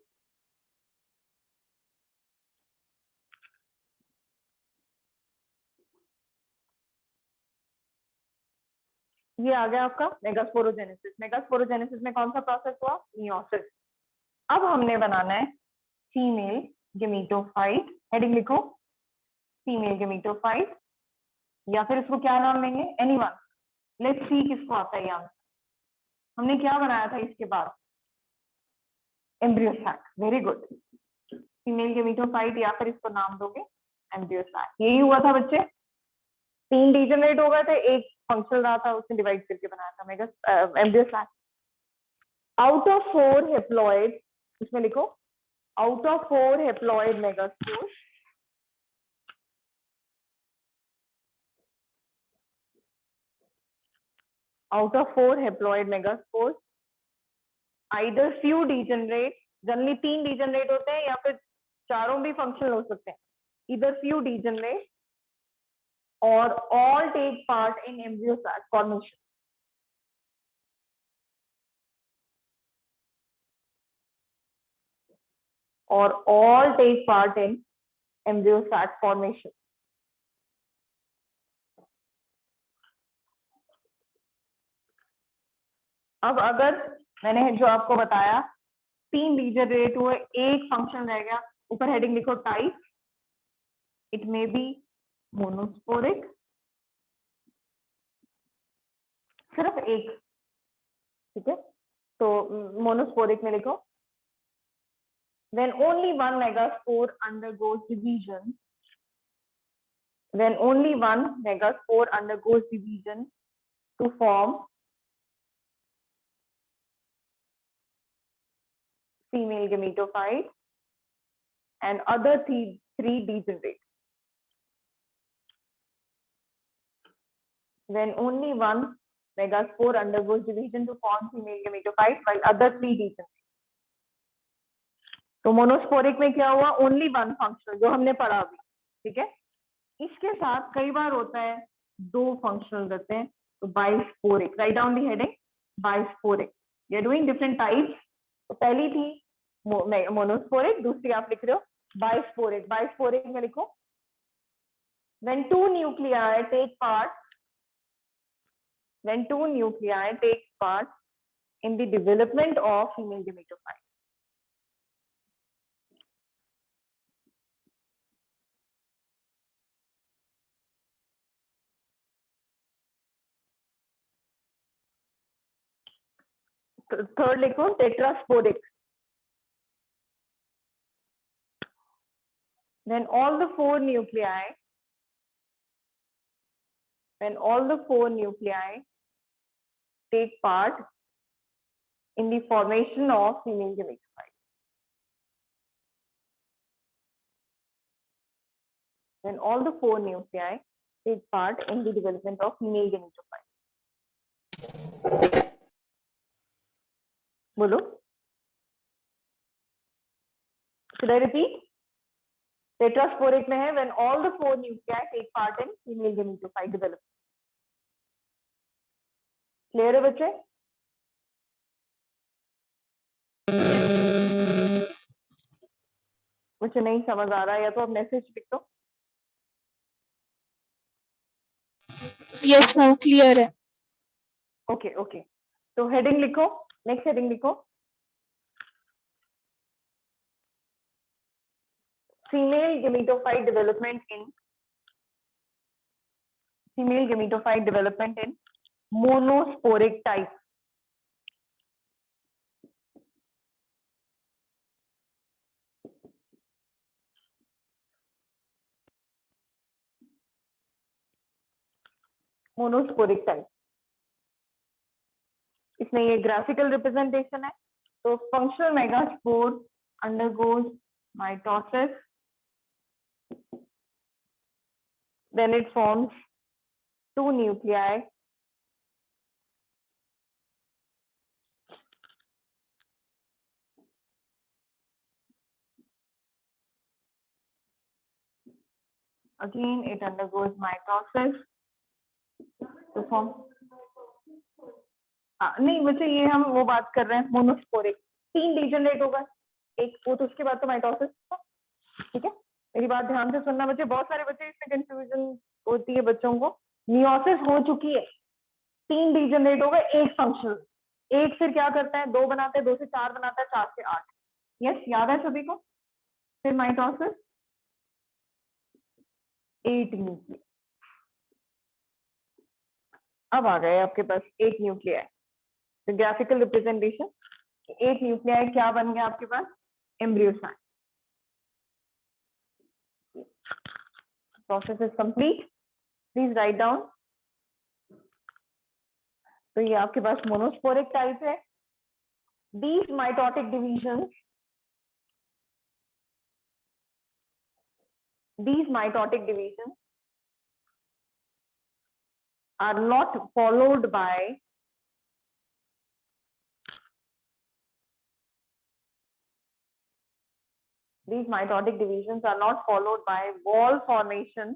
ये आ गया आपका मेगास्पोरोजेनेसिस. मेगास्पोरोजेनेसिस में कौन सा प्रोसेस हुआ? meiosis. अब हमने बनाना है फीमेल गेमीटोफाइट, हेडिंग लिखो फीमेल गेमीटोफाइट, या फिर इसको क्या नाम लेंगे, एनीवन, लेट्स सी किसको आता है यहाँ। हमने क्या बनाया था इसके बाद, embryo sac, very good, female gametophyte या फिर इसको नाम दोगे एम्ब्रियो सैक। यही हुआ था बच्चे, 3 डीजेनरेट हो गए थे, एक फंक्शनल रहा था, उसने डिवाइड करके बनाया था mega embryo sac. Out of 4 haploid, इसमें लिखो out of 4 haploid megaspore, out of 4 haploid megaspores, either few degenerate, generally 3 degenerate होते हैं या फिर चारों भी फंक्शनल हो सकते हैं, either few degenerate or all take part in embryo sac formation. Or all take part in embryo sac formation. अब अगर मैंने जो आपको बताया 3 डीजेनरेट हुए, एक फंक्शन रह गया, ऊपर हेडिंग लिखो type, it may B monosporic, सिर्फ एक, ठीक है, तो मोनोस्पोरिक में लिखो when only one megaspore undergoes division, when only one megaspore undergoes division to form female gametophyte and other three degenerate. When only one megaspore undergoes division to form female gametophyte while other 3 degenerate. तो monosporic में क्या हुआ, only one functional, जो हमने पढ़ा अभी, ठीक है। इसके साथ कई बार होता है 2 फंक्शनल रहते हैं, तो bisporic, right down the heading bisporic, we are doing different types. तो पहली थी मोनोस्पोरिक, दूसरी आप लिख रहे हो बाइस्पोरिक। बाइस्पोरिक में लिखो when 2 nuclei take part in the development of female gametophyte. Third लिखो tetrasporic, when all the 4 nuclei take part in the formation of female gametophyte. When all the 4 nuclei take part in the development of female gametophyte. बोलो, should I repeat? Tetrasporic में है when all the 4 nuclei take part in female gametophyte development. Clear है बच्चे? मुझे नहीं समझ आ रहा है, या तो आप मैसेज लिख दो। यस मैम, क्लियर है। ओके ओके, तो हेडिंग लिखो, नेक्स्ट हेडिंग लिखो female gametophyte development in monosporic type. Monosporic type, इसमें ये ग्राफिकल रिप्रेजेंटेशन है। तो functional megaspore undergoes mitosis, then it forms 2 nuclei again it undergoes mitosis to form नहीं बच्चे, ये हम वो बात कर रहे हैं मोनोस्पोरिक, 3 डीजेनरेट होगा एक, वो तो उसके बाद तो माइटोसिस, ठीक है। मेरी बात ध्यान से सुनना बच्चे, बहुत सारे बच्चे इसमें कंफ्यूजन होती है बच्चों को। मियोसिस हो चुकी है, 3 डीजेनरेट होगा एक फंक्शनल, एक फिर क्या करता है 2 बनाता है, 2 से 4 बनाता है, 4 से 8। यस, याद है सभी को? फिर माइटोसिस 8 न्यूक्लिया। अब आ गए आपके पास 8 न्यूक्लिया। तो ग्राफिकल रिप्रेजेंटेशन 8 न्यूक्लिया क्या बन गया आपके पास? एम्ब्रियो साक। Process is complete, please write down. तो ये आपके पास मोनोस्पोरिक टाइप है। These mitotic divisions are not followed by wall formation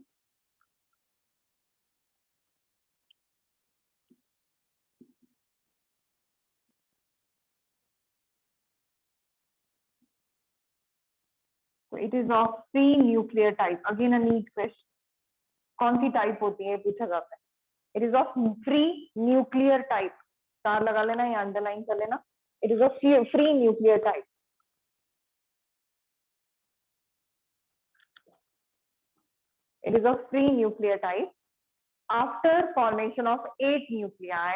so it is of free nuclear type. Again a neat question. कौन सी टाइप होती है पूछा जाता है। It is of free nuclear type. Star लगा लेना या अंडरलाइन कर लेना। It is of free nuclear type. It is of free nuclear type. After formation of 8 nuclei,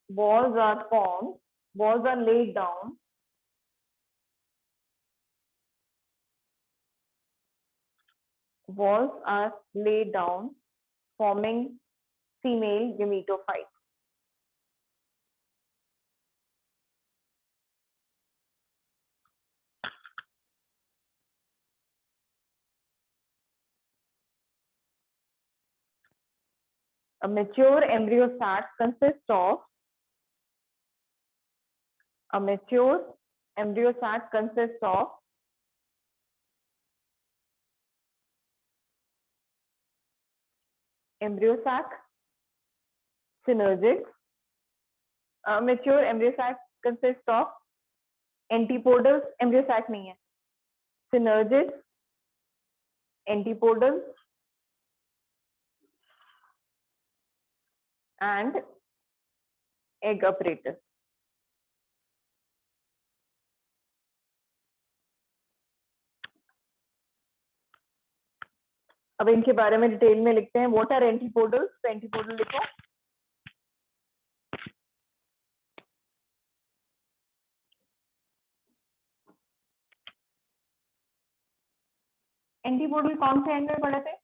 walls are formed, walls are laid down. Walls are laid down, forming female gametophyte. A mature embryo sac consists of embryo sac, synergids. A mature embryo sac consists of antipodals, embryo sac नहीं है, synergids, antipodals and egg apparatus. अब इनके बारे में detail में लिखते हैं। What are antipodals? तो एंटीपोडल लिखो। एंटीपोडल कौन से एंड में पढ़े थे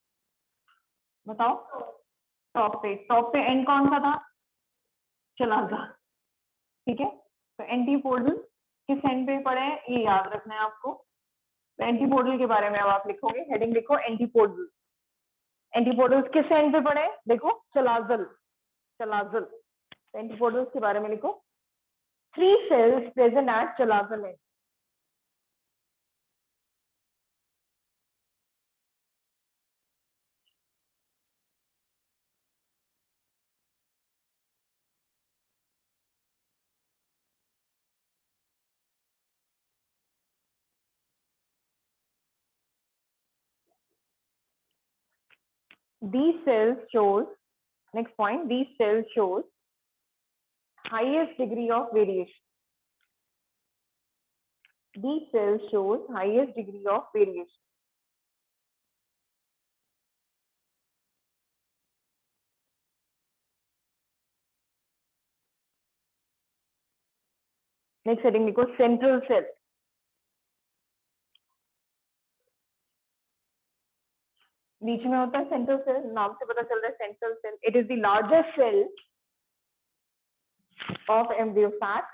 बताओ? टॉप पे एंड कौन सा था? चलाजा। ठीक है, तो एंटीपोडल किस एंड पे पढ़े हैं ये याद रखना है आपको। तो एंटीपोडल के बारे में अब आप लिखोगे, हेडिंग लिखो एंटीपोडल। एंटीपोडल्स किस एंड पे पढ़े? देखो चलाजल। तो एंटीपोडल्स के बारे में लिखो 3 cells present at चलाजल end. These cells shows, next point, these cells shows highest degree of variation. These cells shows highest degree of variation. Next heading लिखो central cell. बीच में होता है सेंट्रल सेल, नाम से पता चल रहा है central cell. It is the largest cell of embryo sac.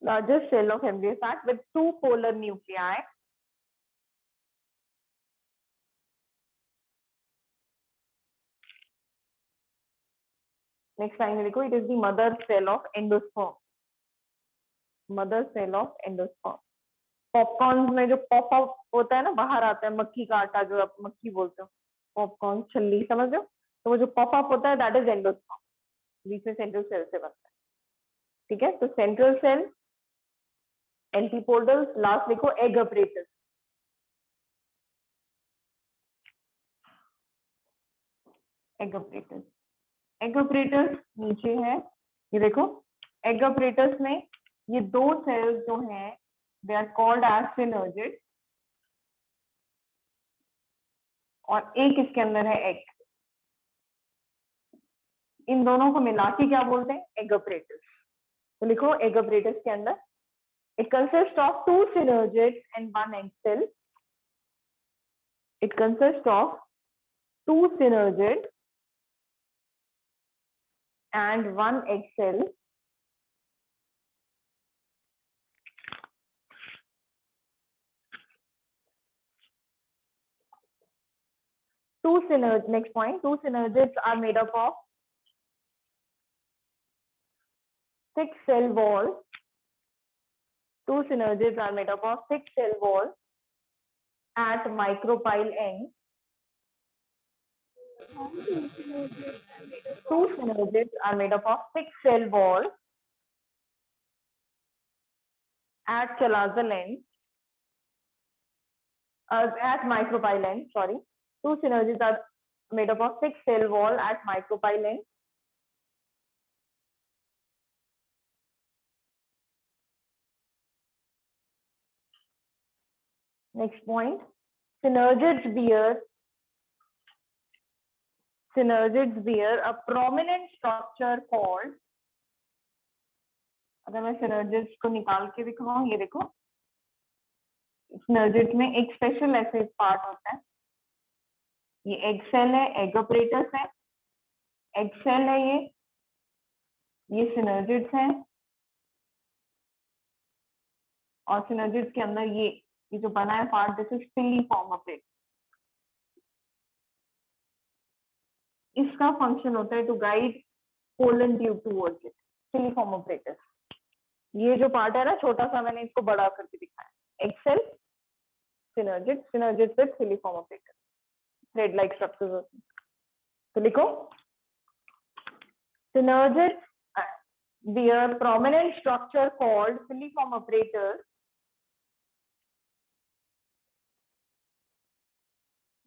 Largest cell of embryo sac with 2 polar nuclei. Next line में लिखो it is the mother cell of endosperm. Mother cell of endosperm. Popcorn में जो pop up होता है ना, बाहर आता है मक्खी का आटा, जो आप मक्खी बोलते हो, पॉपकॉर्न छल्ली समझ लो, तो वो जो पॉप अप होता है दैट इज एंडोस्पर्म, बीच में सेंट्रल सेल से बनता है. ठीक है, तो सेंट्रल सेल, एंटीपोडल्स, लास्ट लिखो egg apparatus. Egg operators, egg operators नीचे है, ये देखो एग ऑपरेटर्स में ये दो सेल्स जो हैं they are called as synergid, और एक इसके अंदर है एग, इन दोनों को मिला के क्या बोलते हैं, एग ऑपरेटर्स। तो लिखो एग ऑपरेटर्स के अंदर it consists of two synergids and one egg cell. It consists of two synergids and one egg cell. Next point, two synergids are made up of 6 cell walls. Two synergids are made up of 6 cell walls at micropyle end. Two synergids are made up of 6 cell walls at chalazal end, at micropyle end, sorry. Two synergids are made up of 6 cell wall at micropyle end. Next point, synergids bear a prominent structure called, अगर मैं synergids को निकाल के दिखाऊं, ये देखो synergids में एक स्पेशल ऐसे पार्ट होता है, ये एग सेल है, एग ऑपरेटर्स है, एग सेल है, ये synergids है, और synergids के अंदर ये जो बना है part, this is filiform operator. इसका फंक्शन होता है to guide pollen tube towards it, filiform operator. ये जो पार्ट है ना छोटा सा, मैंने इसको बड़ा करके दिखाया, Excel synergid, synergid with filiform operator, thread like structures होती हैं। तो लिखो synergids bear prominent structure called filiform operators,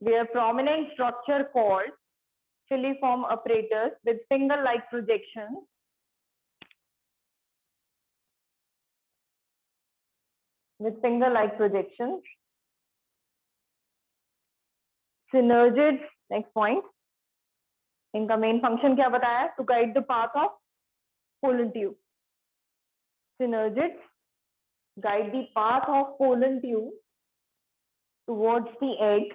bear prominent structure called filiform operators with finger like projections, synergids, next point, इनका मेन फंक्शन क्या बताया, to guide the path of pollen tube. synergids guide the path of pollen tube towards the egg,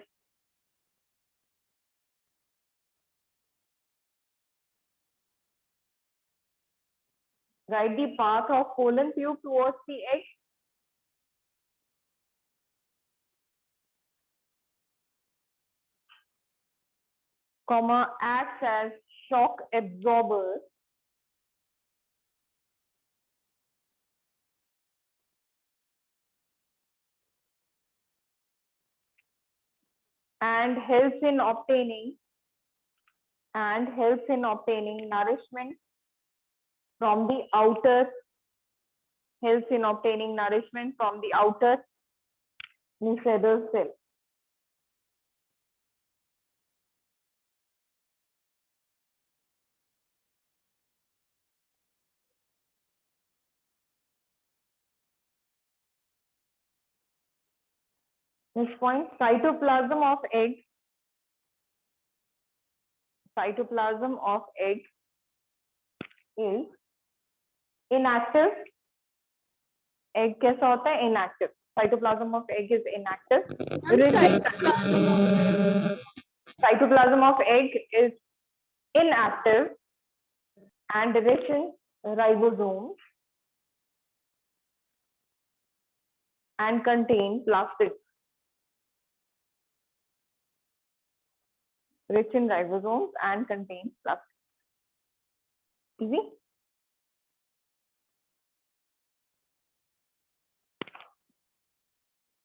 guide the path of pollen tube towards the egg, comma, acts as shock absorbers and helps in obtaining nourishment from the outer, Nicephorus cell. Next point, cytoplasm of egg is inactive. Egg कैसा होता है, inactive. Cytoplasm of egg is inactive. Cytoplasm of egg is inactive and rich in ribosomes and contain plastids. Rich in ribosomes and contain plastids. Easy?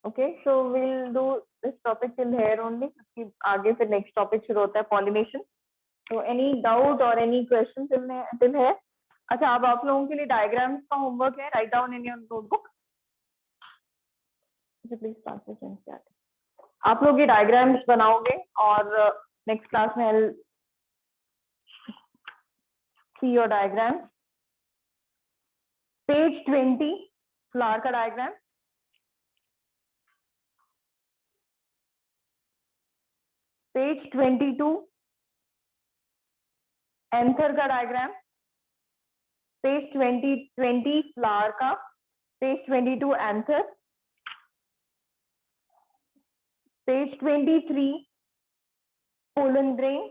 Okay, so we'll do this topic till here only. क्योंकि आगे फिर next topic शुरू होता है pollination. So any doubt or any questions till here? अच्छा, अब आप लोगों के लिए diagrams का homework है. Write down in your notebook. Please start the chat. आप लोग ये diagrams बनाओगे और next class में see your diagram. Page 20 flower का diagram. Page 22 anther का diagram. Page 20 flower का. Page 22 anther. Page 23 pollen grain.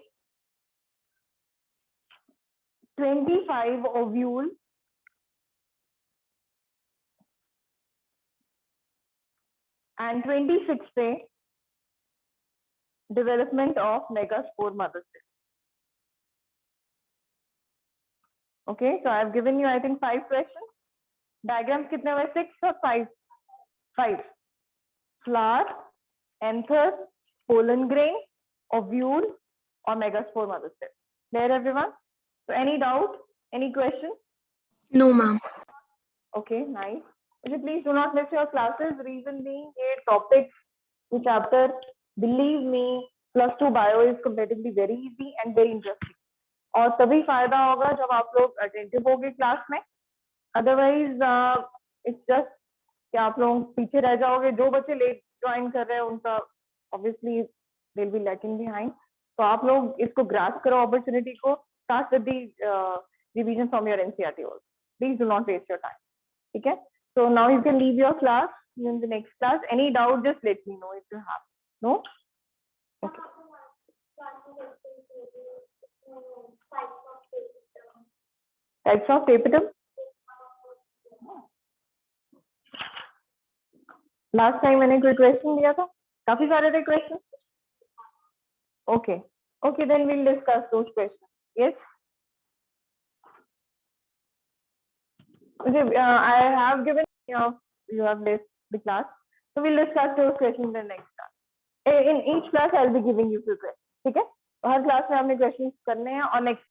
25 ovule. And 26 पे development of megaspore mother cell. Okay, so I have given you I think 5 questions. Diagrams कितने हुए? 6 or 5? 5. Flower, anther, pollen grain, ovule or megaspore mother cell. There everyone? So any doubt? Any question? No, ma'am. Okay, nice. Okay, please do not miss your classes. Reason being, ये topics, the chapter, believe me, +2 bio is comparatively very easy and very interesting. और तभी फायदा होगा जब आप लोग attentive होगे class में. Otherwise, it's just कि आप लोग पीछे रह जाओगे. जो बच्चे लेट ज्वाइन कर रहे हैं उनका obviously they'll be lagging behind. तो आप लोग इसको grasp करो opportunity को. Start with the revision from your NCERT also. Please do not waste your time. Okay? So now you can leave your class in the next class. Any doubt, just let me know if you have. No? Okay. Types of tapetum. Last time मैंने कोई question दिया था? काफी सारे थे questions. Okay. Okay, then we'll discuss those questions. Yes. Okay, I have given you have left the class, so we'll discuss those questions in the next class. In each class, I'll be giving you few questions. ठीक है? हर class में आपने questions करने हैं और next